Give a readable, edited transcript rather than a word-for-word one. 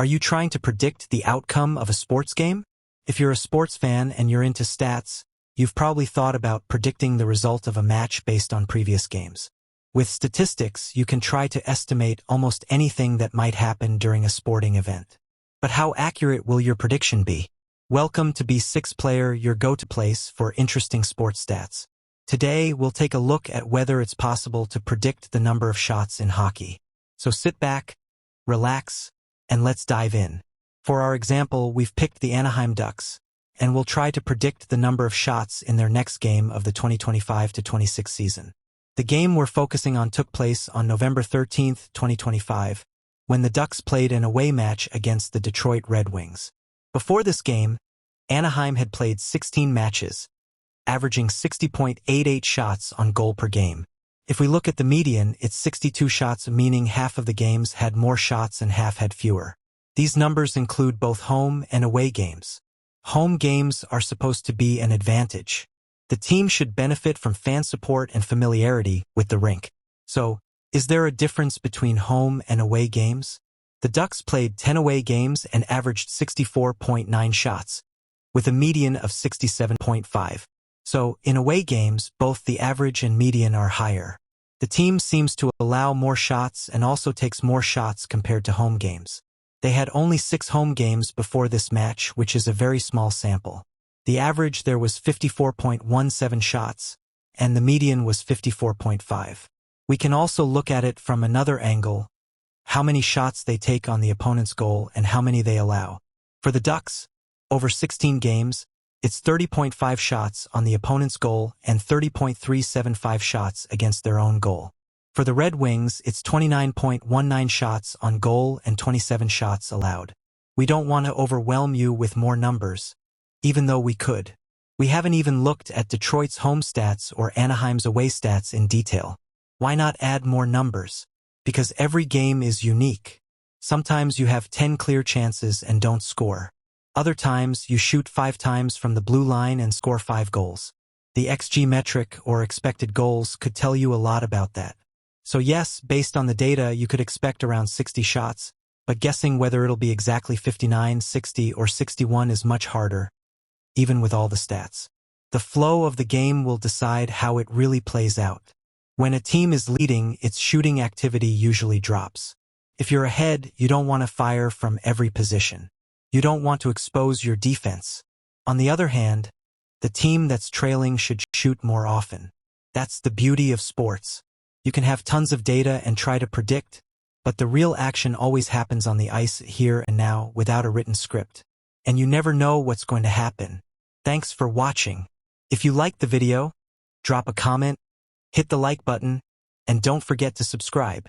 Are you trying to predict the outcome of a sports game? If you're a sports fan and you're into stats, you've probably thought about predicting the result of a match based on previous games. With statistics, you can try to estimate almost anything that might happen during a sporting event. But how accurate will your prediction be? Welcome to B6 Player, your go-to place for interesting sports stats. Today, we'll take a look at whether it's possible to predict the number of shots in hockey. So sit back, relax, and let's dive in. For our example, we've picked the Anaheim Ducks, and we'll try to predict the number of shots in their next game of the 2025-26 season. The game we're focusing on took place on November 13, 2025, when the Ducks played an away match against the Detroit Red Wings. Before this game, Anaheim had played 16 matches, averaging 60.88 shots on goal per game. If we look at the median, it's 62 shots, meaning half of the games had more shots and half had fewer. These numbers include both home and away games. Home games are supposed to be an advantage. The team should benefit from fan support and familiarity with the rink. So, is there a difference between home and away games? The Ducks played 10 away games and averaged 64.9 shots, with a median of 67.5. So, in away games, both the average and median are higher. The team seems to allow more shots and also takes more shots compared to home games. They had only 6 home games before this match, which is a very small sample. The average there was 54.17 shots, and the median was 54.5. We can also look at it from another angle, how many shots they take on the opponent's goal and how many they allow. For the Ducks, over 16 games, it's 30.5 shots on the opponent's goal and 30.375 shots against their own goal. For the Red Wings, it's 29.19 shots on goal and 27 shots allowed. We don't want to overwhelm you with more numbers, even though we could. We haven't even looked at Detroit's home stats or Anaheim's away stats in detail. Why not add more numbers? Because every game is unique. Sometimes you have 10 clear chances and don't score. Other times, you shoot 5 times from the blue line and score 5 goals. The XG metric, or expected goals, could tell you a lot about that. So yes, based on the data, you could expect around 60 shots, but guessing whether it'll be exactly 59, 60, or 61 is much harder, even with all the stats. The flow of the game will decide how it really plays out. When a team is leading, its shooting activity usually drops. If you're ahead, you don't want to fire from every position. You don't want to expose your defense. On the other hand, the team that's trailing should shoot more often. That's the beauty of sports. You can have tons of data and try to predict, but the real action always happens on the ice here and now without a written script. And you never know what's going to happen. Thanks for watching. If you liked the video, drop a comment, hit the like button, and don't forget to subscribe.